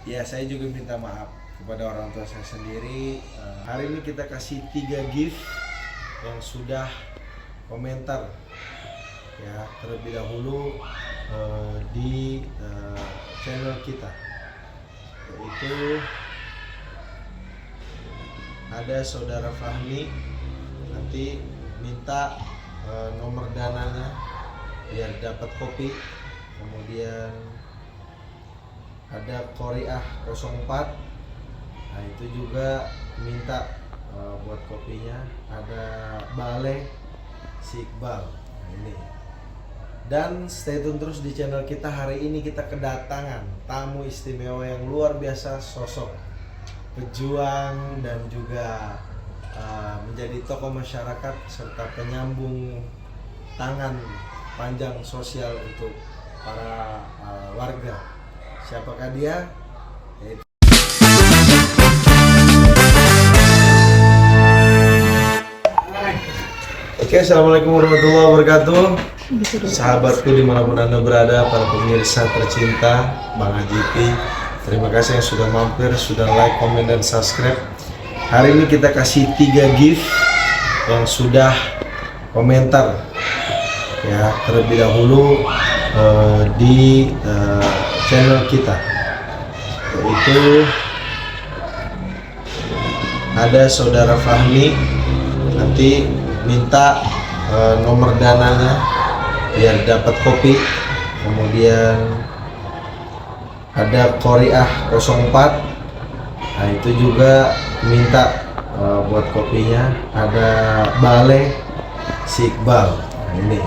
Ya, saya juga minta maaf kepada orang tua saya sendiri. Hari ini kita kasih 3 gift yang sudah komentar ya terlebih dahulu di channel kita, yaitu ada saudara Fahmi. Nanti minta nomor dananya biar dapat kopi. Kemudian ada Koriah 04, nah itu juga minta buat kopinya. Ada Bale si Iqbal, nah ini. Dan stay tune terus di channel kita. Hari ini kita kedatangan tamu istimewa yang luar biasa, sosok pejuang dan juga menjadi tokoh masyarakat serta penyambung tangan panjang sosial untuk para warga. Siapakah dia? Oke, assalamualaikum warahmatullahi wabarakatuh. Sahabatku dimanapun anda berada, para pemirsa tercinta Bang Ajipi, terima kasih yang sudah mampir, sudah like, komen, dan subscribe. Hari ini kita kasih 3 gift yang sudah komentar ya terlebih dahulu di channel kita, yaitu ada saudara Fahmi. Nanti minta nomor dananya biar dapat kopi. Kemudian ada Koriah 04, nah itu juga minta buat kopinya. Ada Bale si Iqbal, nah ini.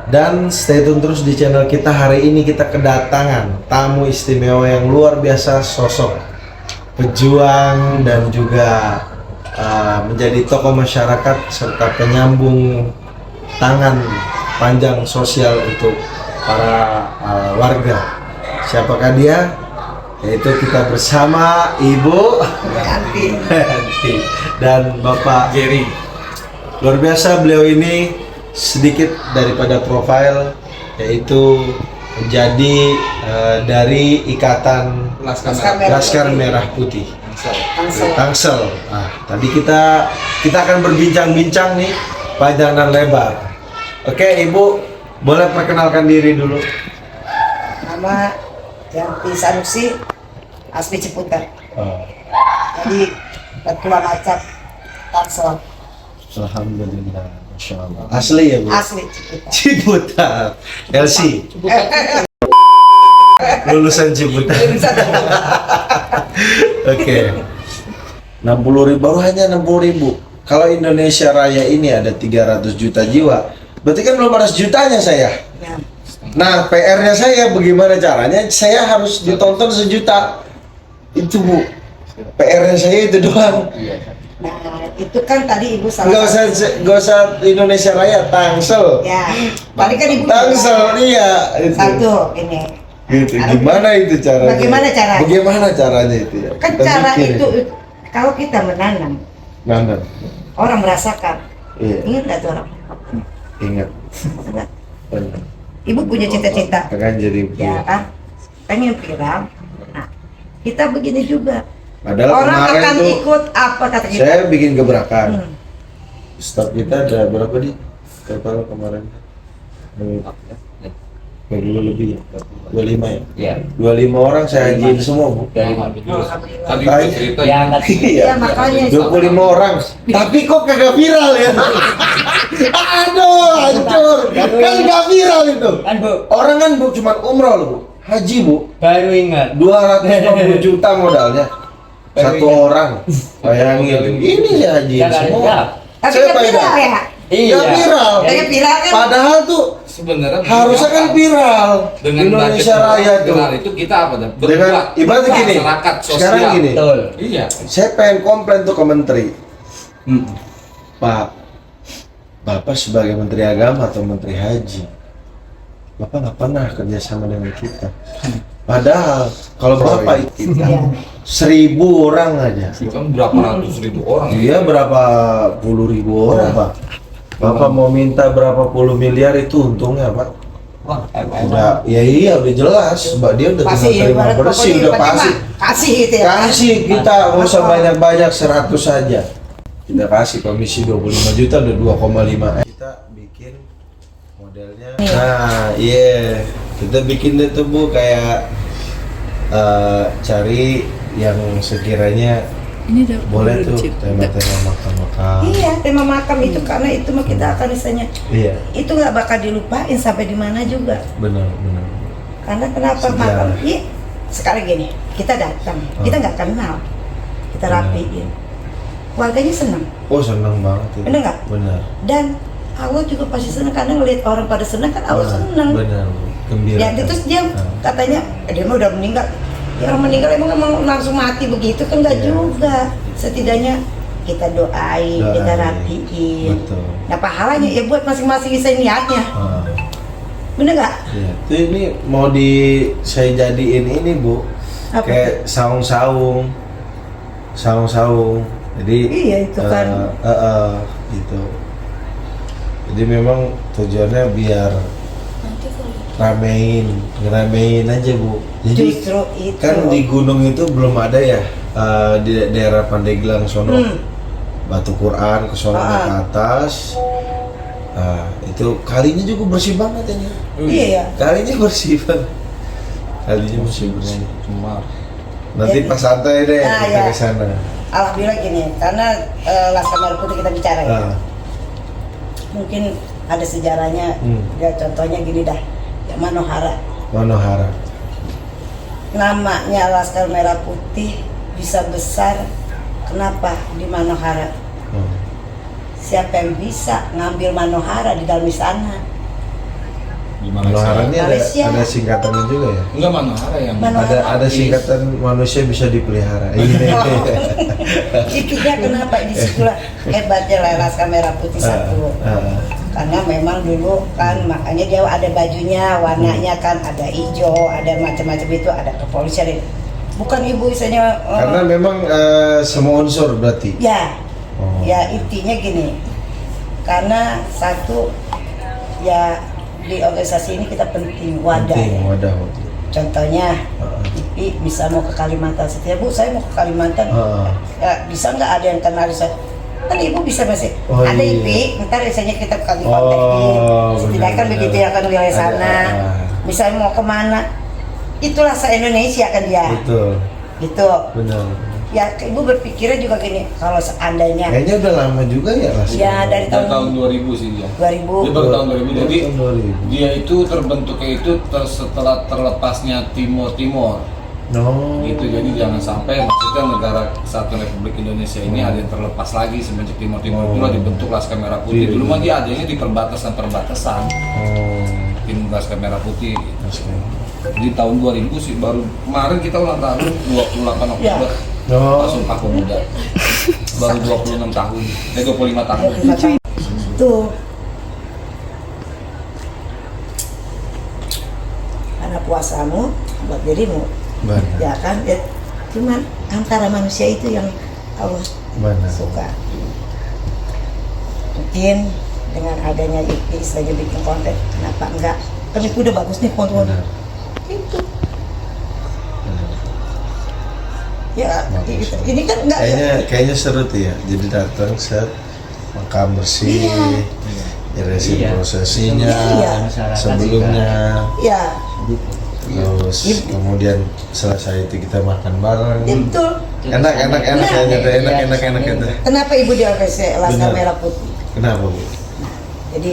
Dan stay tune terus di channel kita. Hari ini kita kedatangan tamu istimewa yang luar biasa, sosok pejuang dan juga menjadi tokoh masyarakat serta penyambung tangan panjang sosial untuk para warga. Siapakah dia? Yaitu kita bersama Ibu Yanti dan Bapak Jerry. Luar biasa beliau ini. Sedikit daripada profil, yaitu menjadi dari Ikatan Laskar Merah Putih Tangsel. Nah, tadi kita akan berbincang-bincang nih panjang dan lebar. Oke, Ibu boleh perkenalkan diri dulu. Nama Yanti Sanusi, asli Ciputat. Jadi ketua macet Tangsel. Alhamdulillah. Masya Allah. Asli ya Bu? Asli Ciputat. LC. Lulusan Ciputat. Oke. 60.000, baru hanya 60.000. Kalau Indonesia Raya ini ada 300 juta jiwa, berarti kan belum ada sejutanya saya. Ya. Nah, PR-nya saya bagaimana caranya saya harus ditonton sejuta. Itu Bu. PR-nya saya itu doang. Nah, itu kan tadi Ibu salah. Gak usah Indonesia Raya, Tangsel. Ya, tadi kan Ibu Tangsel, iya. Itu. satu ini. Gitu. Gimana itu caranya? Bagaimana caranya? Bagaimana caranya itu ya? Kan Kita cara bikin itu kalau kita menanam, nanam. orang merasakan. Iya. Ingat nggak tuh orang? Ingat. Ingat. Benar. Ibu punya cita-cita. Kan jadi Ya kan? Pengen viral. Nah, kita begini juga. Padahal Orang kemarin akan tuh ikut apa kata kita? saya bikin gebrakan. Hmm. Staf kita ada berapa nih? Total kemarin? 20 lebih ya? 25 ya? Iya. 25 orang saya hajiin semua Bu. Alhamdulillah. Tadi Makanya. cerita Iya. Iya, makanya. 25 orang. Tapi kok kagak viral ya? Aduh, hancur. Kan gak viral itu. Kan Bu, Orang kan Bu cuma umroh loh Bu. Haji Bu. baru ingat. 250 juta modalnya. Satu orang. Bayangin. Ini saya hajiin semua. Tapi Saya kan viral bayar. ya? Iya. Gak viral. Kayak viral kan? Padahal tuh Sebenarnya harusnya kan viral. dengan Indonesia budget Raya tuh. viral itu kita apa dah? Dengan ibaratnya berbuat gini. masyarakat sosial. Sekarang gini. Betul. Iya. Saya pengen komplain tuh ke menteri. Pak, Bapak sebagai Menteri Agama atau Menteri Haji, Bapak nggak pernah kerjasama dengan kita. Padahal kalau Bapak ikut Iya. 1.000 orang aja, Kan berapa ratus ribu orang? iya berapa puluh ribu orang Pak. Bapak mau minta berapa puluh miliar itu untungnya Pak. Udah, ya iya udah jelas, Mbak dia udah tinggal terima ibarat bersih, pokoknya udah yang penting pasti. mah kasih gitu ya. Kasih kita nggak usah banyak-banyak 100 saja. Kita kasih komisi 25 juta udah 2,5. Kita bikin modelnya. Nah, iya. Kita bikin deh tuh Bu kayak cari yang sekiranya Ini udah boleh udah tuh chip. tema-tema makam-makam. Iya, tema makam itu karena itu mah kita akan misalnya Iya, itu nggak bakal dilupain sampai di mana juga. benar. Karena kenapa Sejarah. makam? Iya, sekarang gini, kita datang, kita nggak kenal, kita Benar. rapiin, warganya senang, Oh senang banget itu. Bener nggak? Benar. dan Allah juga pasti senang karena ngelihat orang pada senang kan Allah senang. Benar. Gembira. Ya, terus dia Nah. katanya dia mah udah meninggal. Ya orang meninggal emang langsung mati begitu kan nggak Iya. juga. Setidaknya kita doain, kita Doain. rapiin. Betul. Nah pahalanya ya buat masing-masing bisa niatnya, Ah. bener nggak? Iya, itu ini mau saya jadiin ini Bu, Apa? kayak saung-saung. Jadi Iya, itu kan. gitu. Jadi memang tujuannya biar ngeramein aja Bu. Jadi Justru itu. kan di gunung itu belum ada ya, di daerah Pandeglang sono. Batu Quran ke sono ke atas. Itu kalinya juga bersih banget ini. Iya ya. Kalinya bersih banget. Kalinya bersih. Cuma Nanti Ya, pas santai deh nah, kita ya. ke sana. Alhamdulillah gini, karena Laskar Merah Putih kita bicara ya. Ah, Mungkin ada sejarahnya. Ya contohnya gini dah, ya Manohara. Manohara. Namanya Laskar Merah Putih bisa besar, kenapa di Manohara? Hmm. Siapa yang bisa ngambil Manohara di dalam sana? di Manohara ini Malaysia. ada singkatannya juga ya. Enggak Manohara yang Manohara. Ada singkatan manusia bisa dipelihara. Ini. Intinya kenapa di sekolah hebatnya Laskar Merah Putih satu? Karena memang dulu kan makanya dia ada bajunya, warnanya kan ada hijau, ada macam-macam itu, ada kepolisian. Bukan ibu misalnya Karena memang semua unsur berarti. ya, Oh. ya intinya gini. Karena satu ya di organisasi ini kita penting wadah. Penting, Ya. wadah. Contohnya Heeh. Ipi bisa mau ke Kalimantan, setiap Bu saya mau ke Kalimantan, Heeh. ya, bisa nggak ada yang kenal saya? Kan ibu bisa masih Oh, ada iya. Ipi, ntar misalnya kita kali Oh, kontakin, setidaknya kan benar, begitu benar. ya kan wilayah Ada, sana, misalnya mau kemana, itulah se Indonesia kan dia, Betul. gitu. Benar. Ya ibu berpikirnya juga gini, kalau seandainya Kayaknya udah lama juga ya Mas. ya dari tahun tahun 2000 sih dia. 2000 Dia baru tahun 2000. Jadi Tahun 2000. dia itu terbentuknya itu setelah terlepasnya Timor. No. Gitu, jadi jangan sampai maksudnya negara Kesatuan Republik Indonesia ini ada yang terlepas lagi semenjak Timor itulah dibentuk Laskar Merah Putih. Iya. Dulu mah dia adanya di perbatasan Oh. tim Laskar Merah Putih. Oke. Di tahun 2000 sih baru kemarin kita ulang tahun 28 Oktober. Oh. Langsung Sumpah Pemuda. Baru 26 tahun. 25 tahun. 25 tahun. Tuh. Karena puasamu buat dirimu, Benar. ya kan? Ya, cuman antara manusia itu yang Allah Benar. suka. Mungkin dengan adanya Ipi istilahnya bikin konten, kenapa enggak? Kan itu udah bagus nih konten. Benar. Itu. Ya, ini kan enggak Kayaknya seru tuh ya. Jadi datang set makam bersih, Iya. beresin Iya. prosesinya Iya. sebelumnya, ya, terus Iya. kemudian selesai itu kita makan bareng. betul. Enak kayaknya tuh, enak itu. Kenapa ibu di organisasi Laskar Benar. Merah Putih? Kenapa Bu? Jadi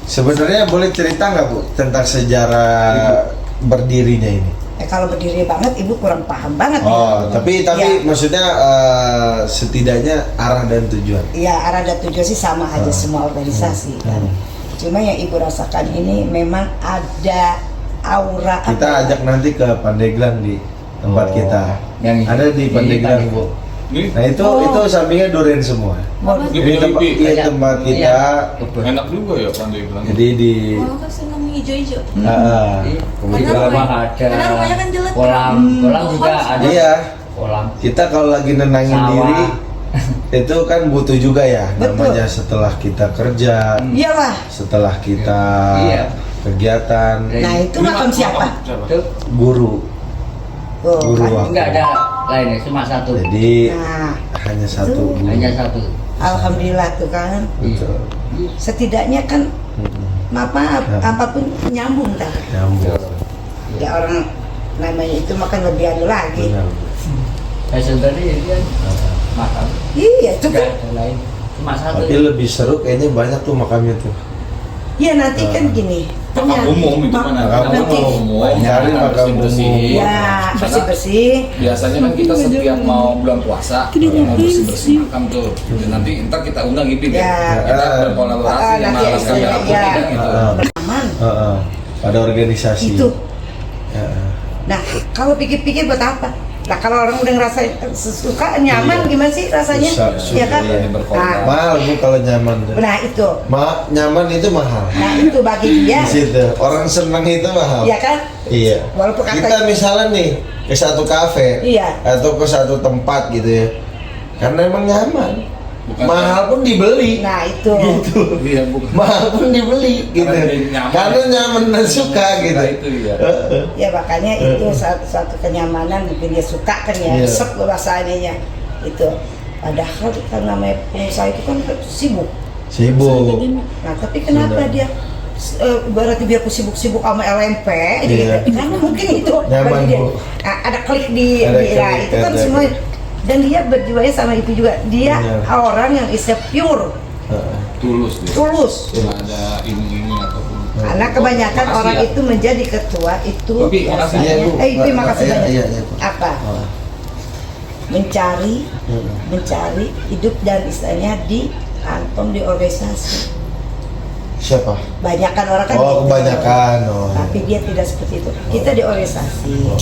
Sebenarnya boleh cerita nggak Bu tentang sejarah berdirinya ini? kalau berdiri banget ibu kurang paham banget. Oh, tapi Ya. maksudnya setidaknya arah dan tujuan. Ya arah dan tujuan sih sama aja semua organisasi kan. Cuma yang ibu rasakan ini memang ada aura Kita apa ya? ajak nanti ke Pandeglang di tempat Oh, kita. yang Ada di Pandeglang Bu. Ini Nah itu Oh. itu sampingnya duren semua. Dia Ini punya tempat, Ipi. iya, tempat kita. Enak juga ya pandai bilang. Jadi di Oh, kan senang hijau-hijau. kemudian Karena rumah ada Karena rumahnya kan jelek. kolam juga ada iya kolam kita kalau lagi nenangin Sawah. diri itu kan butuh juga ya Betul. namanya setelah kita kerja, Iyalah. setelah kita Iya. kegiatan Nah itu makam siapa? Tuh, guru Oh, Guru kan? waktu. enggak ada lainnya, cuma satu. jadi Nah, hanya satu Tuh. guru. Hanya satu. alhamdulillah tuh kan. Betul. Setidaknya kan maaf apapun nyambung dah. Nyambung. Ya orang namanya itu makan lebih anu lagi. Benar. Sebenarnya dia makam. Iya itu Enggak kan. ada lain. Cuma satu. Tapi lebih seru kayaknya banyak tuh makamnya tuh. Ya nanti kan gini. Makam ternyata- umum itu kan ada Makam makam umum, Cari makam makam bersih-bersih. umum. Ya bersih-bersih. Biasanya kan kita setiap mau bulan puasa mau bersih-bersih makam tuh. Dan nanti ntar kita undang Ipin Ya. Kita berkolaborasi sama Nanti Laskar Merah Putih ya. kan gitu. Aman. Pada organisasi. Itu. Heeh. Nah kalau pikir-pikir buat apa? Nah kalau orang udah ngerasa suka nyaman Iya. gimana sih rasanya? Susah, Ya kan? iya, berkorban. Nah, Mahal Bu kalau nyaman tuh. nah itu. Nyaman itu mahal. Nah itu bagi dia. Di situ orang senang itu mahal. Ya kan? Iya. Walaupun kata- Kita misalnya nih ke satu kafe Iya. atau ke satu tempat gitu ya, karena emang nyaman. Bukan- Mahal pun dibeli. Nah itu. Gitu. Iya, bukan. Mahal pun dibeli gitu. Karena dia nyaman. Karena nyaman dan suka gitu. Nah, itu ya. Heeh. Ya makanya itu suatu kenyamanan mungkin dia suka kan ya, Iya. resep rasanya itu. Padahal kan namanya pengusaha itu kan sibuk. Sibuk. Nah tapi kenapa Benar. dia berarti biar sibuk-sibuk sama LMP Iya. gitu. Karena mungkin itu Nyaman, bagi dia. Bu. Nah, ada klik di, Ada nah, klik, itu kan ada semua. klik. Dan dia berjiwanya sama itu juga. Dia Benar. orang yang is pure, Heeh. Tulus dia. tulus. Nggak ada ini ataupun. Karena kebanyakan Makasih orang ya. itu menjadi ketua itu Bobi, makasih. Iya, Bu. itu makasih Iya, banyak. iya, iya, Bu. Apa? Oh. Mencari hidup dan istilahnya di kantong di organisasi. Siapa? Banyakan orang kan Oh, gitu. kebanyakan. Oh. Tapi dia tidak seperti itu. Kita di organisasi. Oh.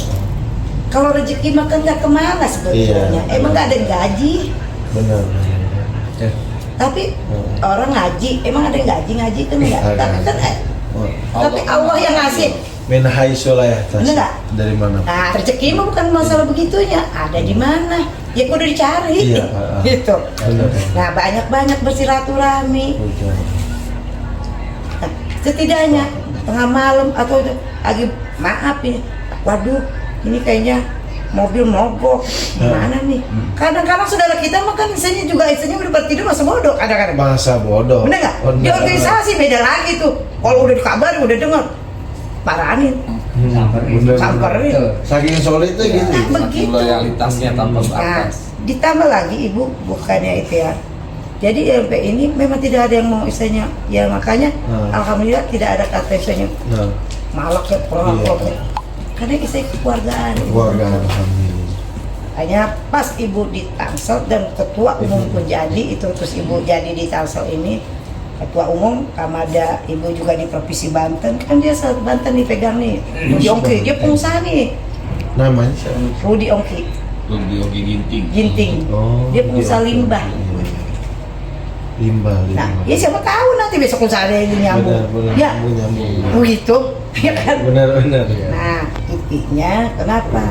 Kalau rezeki makan nggak kemana sebetulnya. Iya. Emang nggak ada gaji. Benar. Tapi Hmm. orang ngaji, emang ada yang ngaji kan enggak. Ada. Tapi kan Oh. tapi Allah yang ngasih. Min haitsu la yahtasib. Bener nggak? Dari mana? Nah, rezeki mah bukan masalah begitunya. Ada di mana? Ya kudu dicari. Iya, Gitu. Benar. Nah, banyak-banyak bersilaturahmi. Betul. Nah, setidaknya tengah malam atau lagi maaf ya, waduh ini kayaknya mobil mogok gimana nih? Kadang-kadang saudara kita mah kan istilahnya udah bertidur masa bodoh kadang-kadang. Masa bodoh. Bener nggak? Di organisasi beda lagi tuh. Kalau udah dikabarin udah dengar paranin, Bener. samperin. Tuh. Saking solid itu gitu. Nah, Saking begitu. loyalitasnya tanpa Nah, batas. ditambah lagi ibu bukannya itu ya. Jadi LP ini memang tidak ada yang mau istilahnya ya makanya alhamdulillah tidak ada kata istilahnya Nah, malak ya Iya. karena istilahnya kekeluargaan. keluarga alhamdulillah. Hanya pas ibu di Tangsel dan ketua umum pun jadi itu terus ibu jadi di Tangsel ini ketua umum Kamada ibu juga di provinsi Banten kan dia Banten dipegang nih Rudi Ongki dia pengusaha nih Namanya siapa? Rudi Ongki Yogi Ginting. Ginting Oh, dia pengusaha Rudi Ongki. limbah. Limbah. Nah ya siapa tahu nanti besok usaha ada yang nyambung Benar, ya nyambung. begitu ya kan. Benar. Nah intinya kenapa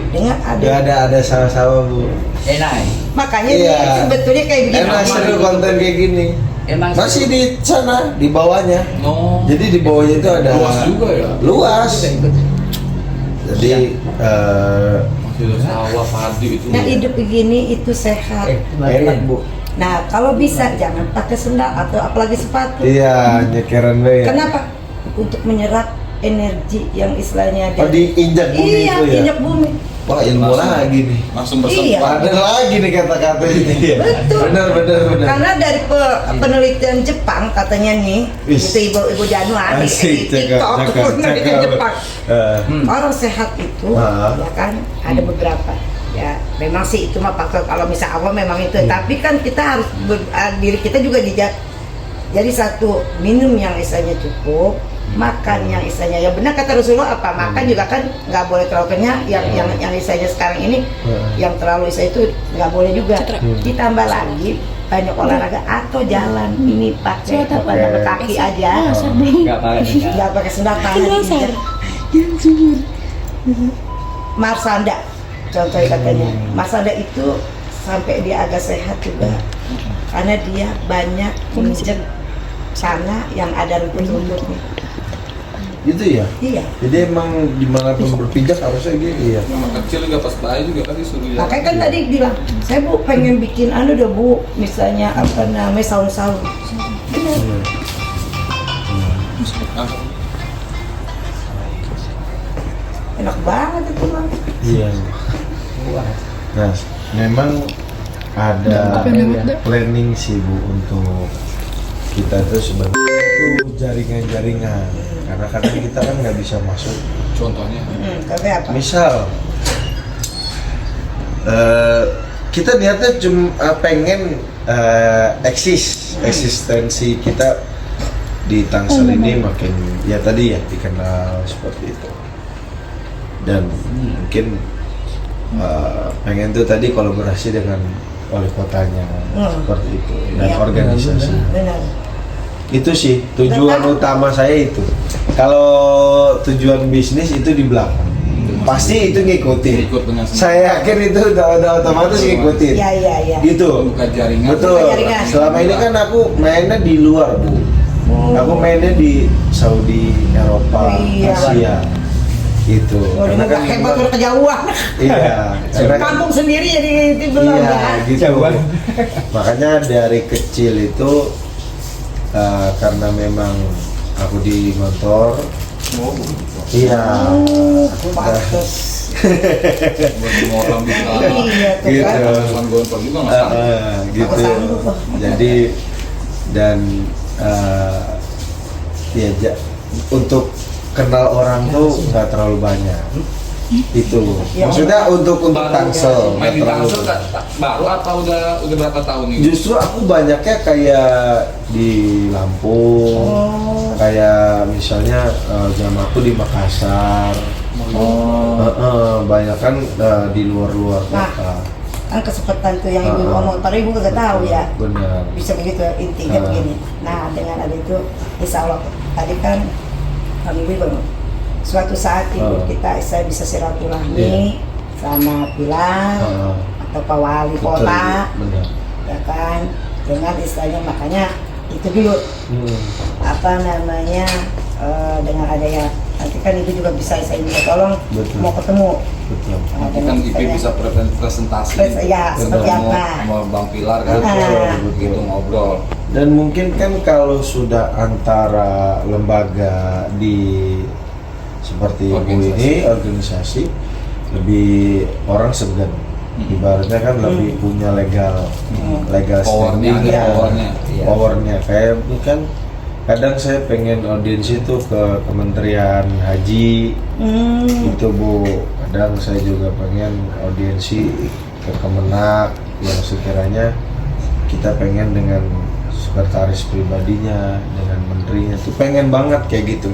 dengan Gak ada sawah-sawah Bu. Enak. makanya Iya. dia sebetulnya kayak begini. Enak seru konten kayak gini. Emang Masih di sana, di bawahnya. Oh. Jadi di bawahnya itu ada Luas juga ya? Luas. Jadi Masih ada sawah padi itu. Nah hidup begini itu sehat. enak Bu. Nah kalau bisa jangan pakai sendal atau apalagi sepatu. Iya, nyekeran deh. Kenapa? Untuk menyerap energi yang istilahnya Oh, diinjak bumi iya, itu ya. injak bumi. Wah, ilmu lagi nih. Langsung Iya. bersempat. Ada lagi nih kata-kata ini. Betul. Benar. Karena dari penelitian Jepang katanya nih, Wis. itu ibu Januari Asik, di TikTok penelitian Jepang. Orang sehat itu ya kan ada beberapa. Ya, memang sih itu mah faktor kalau misal Allah memang itu. Tapi kan kita harus diri kita juga jadi satu minum yang istilahnya cukup, makan yang istilahnya ya benar kata Rasulullah apa makan juga kan nggak boleh terlalu kenyang yang istilahnya sekarang ini yang terlalu istilahnya itu nggak boleh juga. Ditambah lagi banyak olahraga atau jalan ini pakai kaki aja nggak pakai sendal tangan Marsanda contohnya katanya Marsanda itu sampai dia agak sehat juga karena dia banyak menginjak sana yang ada rumput-rumputnya Gitu ya. Iya. Jadi emang dimanapun berpijak harusnya gitu ya. Sama kecil juga pas bayi juga kan disuruh ya. Makanya kan tadi bilang, saya Bu pengen bikin deh Bu, misalnya apa namanya sahur-sahur. Benar. Enak banget itu Bang. Iya. Nah, memang ada planning sih Bu untuk kita tuh sebagai itu jaringan-jaringan. Karena kadang kita kan nggak bisa masuk. Contohnya. Tapi apa? Misal kita niatnya cuma pengen eksistensi kita di Tangsel ini makin ya tadi ya dikenal seperti itu. Dan mungkin pengen tuh tadi kolaborasi dengan wali kotanya seperti itu dan Iya. organisasi. Benar. Itu sih tujuan utama saya itu. Kalau tujuan bisnis itu di belakang, pasti itu ngikutin. Ikut dengan Saya yakin itu udah otomatis ngikutin. Iya. Gitu. buka jaringan. Betul. Buka jaringan. Selama ini kan aku mainnya di luar, Bu. Aku mainnya di Saudi, Eropa, Iya. Asia. Gitu. Oh, Karena kan hebat udah kejauhan. iya, karena kan Kampung sendiri jadi itu belum iya, ya. gitu. Makanya dari kecil itu karena memang aku di motor, Oh, iya, Pantes. buat semua orang bisa. Iya tuh Gitu. kan. Kan gontor juga nggak salah. gitu. Aku sanggup, Pak. Jadi dan ya untuk kenal orang tuh nggak terlalu banyak. Itu Ya, maksudnya untuk Tangsel Main nggak di terlalu. Tangsel baru apa udah berapa tahun ini? Justru aku banyaknya kayak di Lampung, Oh. kayak misalnya zaman aku di Makassar. Banyak kan di luar-luar Nah. kota. Kan kesempatan tuh yang ibu ngomong, tapi ibu gak tahu ya. Benar. Bisa begitu intinya begini. Nah dengan ada itu, insya Allah tadi kan kami bilang suatu saat ibu kita saya bisa silaturahmi Iya. sama Pilar atau Pak Wali Betul, Kota, benar. ya kan, dengan istilahnya makanya itu dulu apa namanya dengan adanya nanti kan itu juga bisa saya minta tolong Betul. mau ketemu. Betul. Nanti kan IP bisa presentasi. Ya, seperti Ketemu apa? sama Bang Pilar kan. Betul, Gitu ngobrol. Dan mungkin kan kalau sudah antara lembaga di seperti ibu ini organisasi lebih orang segan. Ibaratnya kan lebih punya legal Powernya standing, ada powernya. powernya kayak ini kan kadang saya pengen audiensi itu ke Kementerian Haji itu Bu, kadang saya juga pengen audiensi ke Kemenak yang sekiranya kita pengen dengan sekretaris pribadinya dengan menterinya tuh pengen banget kayak gitu.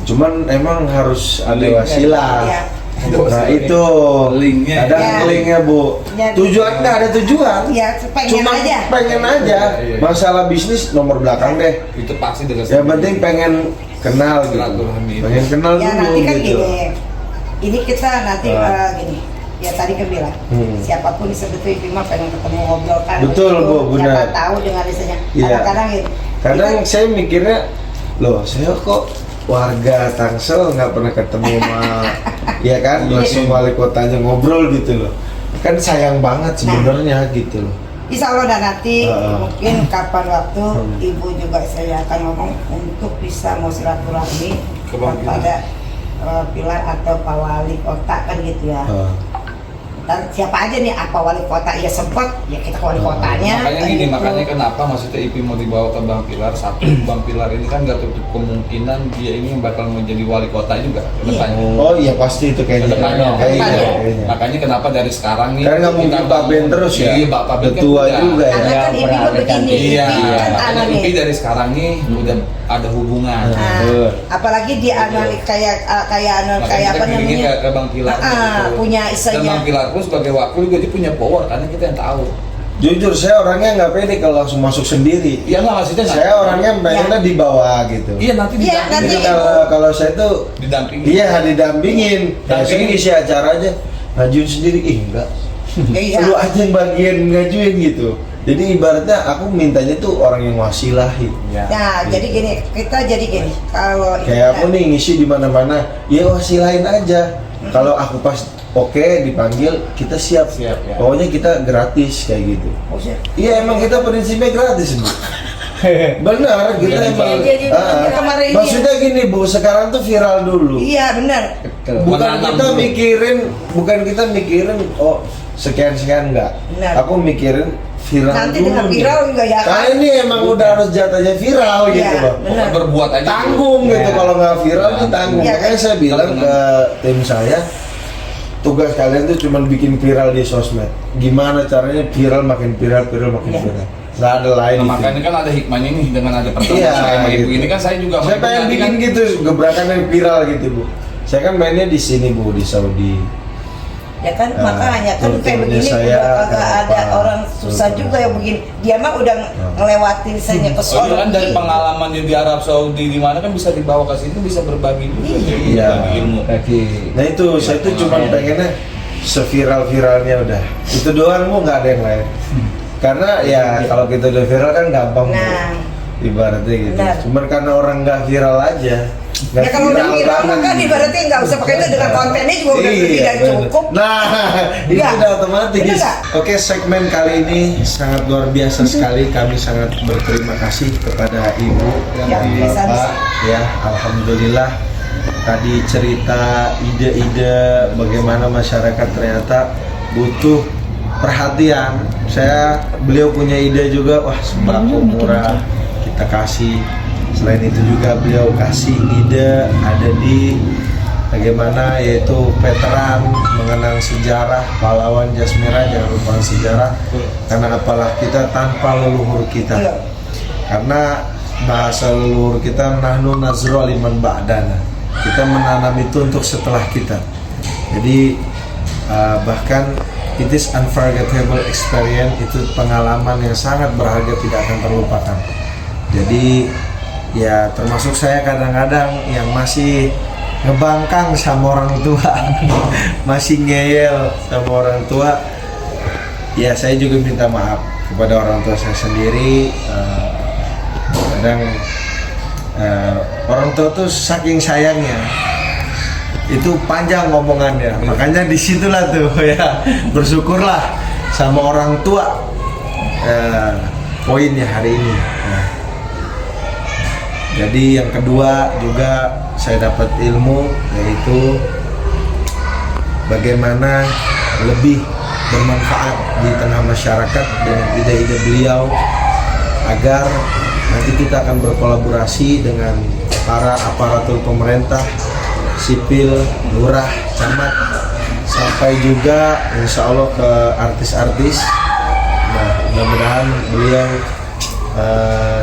Cuman emang harus ada wasilah. Ya. Nah itu Linknya. ada Ya. linknya Bu. Ya. Tujuan nggak ada tujuan. Ya, pengen Cuma aja. pengen aja. Iya. Masalah bisnis nomor belakang deh. Itu pasti dengan Yang penting pengen kenal gitu. Silaturahmi. Pengen kenal Ya dulu nanti kan gitu. gini, ini kita nanti gini, ya tadi kan bilang, siapapun sebetulnya cuma pengen ketemu ngobrol kan. Betul, gitu. Bu, benar. Siapa tahu dengan misalnya, Iya. kadang-kadang gitu. Kadang kita- saya mikirnya, loh saya kok warga Tangsel nggak pernah ketemu sama, ya kan langsung wali kotanya ngobrol gitu loh. Kan sayang banget sebenarnya gitu loh. Insya Allah dan nanti mungkin kapan waktu ibu juga saya akan ngomong untuk bisa mau silaturahmi Ke Bang kepada Pilar atau Pak Wali Kota kan gitu ya. Dan siapa aja nih apa wali kota ya sempat ya kita ke wali kotanya. Makanya kan gini, gitu. makanya kenapa maksudnya IP mau dibawa ke Bang Pilar. Satu, Bang Pilar ini kan nggak tutup kemungkinan dia ini bakal menjadi wali kota juga ke Iya. depannya. Oh iya pasti itu kayaknya. Kedepannya. Kayaknya. Makanya kenapa dari sekarang nih Karena nggak mungkin kita Pak Ben terus ya. Iya, Pak Ben Udah kan tua udah. juga ya. Karena kan ini juga begini, Iya, ini kan makanya anu IP nih. dari sekarang nih udah ada hubungan. Betul. Apalagi dia anu kayak Makanya kayak apa kita kirimnya namanya? ke Bang Pilar. gitu. Punya Dan istilahnya. Bang Pilar pun sebagai wakil juga dia punya power karena kita yang tahu. Jujur saya orangnya nggak pede kalau langsung masuk sendiri. Iya nggak maksudnya nggak. Saya orangnya pengennya di bawah gitu. Iya nanti Iya, didampingin. nanti. Jadi kalau saya tuh Didampingin. iya didampingin. Nah, saya ngisi acara aja ngajuin sendiri, enggak. Iya. Lu aja yang bagian ngajuin gitu. Jadi ibaratnya aku mintanya tuh orang yang wasilahi. Ya. Nah, jadi gini, kita jadi gini. Kalau Kayak aku nih ngisi di mana-mana, ya wasilahin aja. Kalau aku pas oke dipanggil, kita siap. Siap, ya. Pokoknya kita gratis kayak gitu. Iya emang kita prinsipnya gratis Bu. Benar, kita Jadi, emang. jadi, kemarin ini Maksudnya gini Bu, sekarang tuh viral dulu. Iya benar. Betul. Bukan Menanam kita dulu. mikirin oh sekian enggak. Benar. Aku mikirin viral Nanti dulu. dengan nih. viral juga ya kan? Karena ini emang udah harus jatahnya viral Iya, gitu loh. benar. Berbuat aja. Tanggung gitu Ya. kalau nggak viral tuh tanggung. Iya. Makanya saya bilang ke tim saya, tugas kalian tuh cuma bikin viral di sosmed. Gimana caranya viral makin viral makin Iya. viral. Nggak ada lain. Nah, itu. makanya kan ada hikmahnya nih dengan ada pertemuan Iya, saya sama ibu gitu. ini kan saya juga Saya pengen nanti bikin gitu gebrakan yang viral gitu Bu. Saya kan mainnya di sini Bu, di Saudi. Ya kan makanya kan kayak turunnya begini saya udah kagak ada apa, orang susah turun. juga yang begini. Dia mah udah ngelewatin misalnya ke Oh iya sono. kan dari pengalaman dia di Arab Saudi di mana kan bisa dibawa ke sini bisa berbagi juga Iya. berbagi ilmu. Nah itu saya tuh cuma pengennya seviral-viralnya udah. Itu doang Bu, nggak ada yang lain. Karena ya kalau kita udah viral kan gampang Bu. Nah. Ibaratnya gitu. Benar. Cuman karena orang nggak viral aja. Nggak Ya kalau udah viral mah banget kan gitu. ibaratnya nggak usah pakai itu dengan kontennya juga udah Iya, tidak bener. cukup. Nah, itu Iya. udah otomatis. Bener nggak? Oke, segmen kali ini sangat luar biasa sekali. Kami sangat berterima kasih kepada Ibu dan Ya, bisa. Bapak. Ya, alhamdulillah. Tadi cerita ide-ide bagaimana masyarakat ternyata butuh perhatian. Beliau punya ide juga, wah sembako murah kita kasih. Selain itu juga beliau kasih ide ada di bagaimana yaitu veteran mengenang sejarah pahlawan jas merah, jangan lupa sejarah karena apalah kita tanpa leluhur kita. Iya. Karena bahasa leluhur kita nahnu nazru liman ba'dana. Kita menanam itu untuk setelah kita. Jadi bahkan it is unforgettable experience, itu pengalaman yang sangat berharga tidak akan terlupakan. Jadi ya termasuk saya kadang-kadang yang masih ngebangkang sama orang tua masih ngeyel sama orang tua, ya saya juga minta maaf kepada orang tua saya sendiri. Kadang orang tua tuh saking sayangnya itu panjang ngomongannya, makanya disitulah tuh ya bersyukurlah sama orang tua poinnya hari ini. Jadi yang kedua juga saya dapat ilmu, yaitu bagaimana lebih bermanfaat di tengah masyarakat dengan ide-ide beliau agar nanti kita akan berkolaborasi dengan para aparatur pemerintah, sipil, lurah, camat, sampai juga insya Allah ke artis-artis. Nah, mudah-mudahan beliau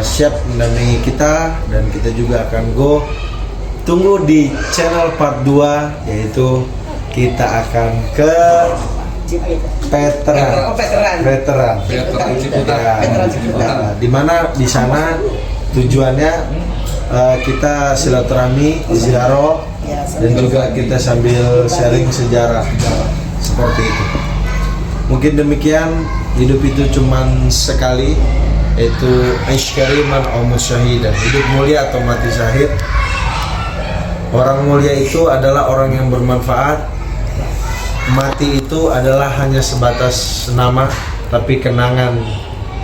siap mendampingi kita dan kita juga akan go. Tunggu di channel part 2, yaitu kita akan ke veteran. Oh, veteran. Veteran. Veteran Ciputat. Ya, Veteran Ciputat. ya, di mana di sana tujuannya kita silaturahmi, ziarah, Ya, dan juga kita sambil sharing sejarah seperti itu. Mungkin demikian, hidup itu cuman sekali, yaitu aish kariman aw musyahidan, hidup mulia atau mati syahid. Orang mulia itu adalah orang yang bermanfaat. Mati itu adalah hanya sebatas nama, tapi kenangan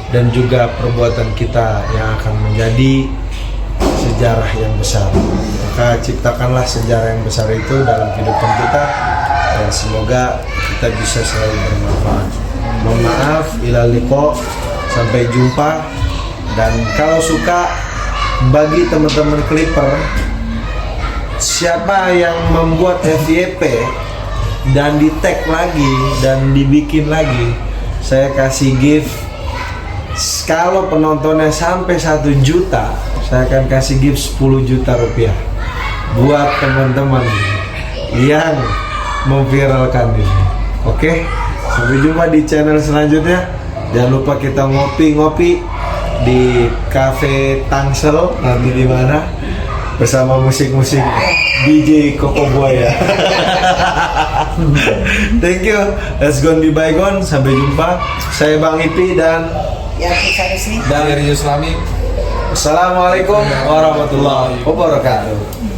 dan juga perbuatan kita yang akan menjadi sejarah yang besar. Maka ciptakanlah sejarah yang besar itu dalam kehidupan kita, dan semoga kita bisa selalu bermanfaat. Mohon maaf, ila liqa, sampai jumpa. Dan kalau suka, bagi teman-teman Clipper, siapa yang membuat FYP dan di tag lagi dan dibikin lagi, saya kasih gift. Kalau penontonnya sampai 1 juta, saya akan kasih gift 10 juta rupiah buat teman-teman yang memviralkan ini. Oke, sampai jumpa di channel selanjutnya. Jangan lupa kita ngopi-ngopi di Cafe Tangsel nanti di mana bersama musik-musik DJ Koko Buaya. Thank you. Let's go be bygone. Sampai jumpa. Saya Bang Ipi dan Ya Sanusi. Dan Dari Yuslami. Assalamualaikum warahmatullahi wabarakatuh.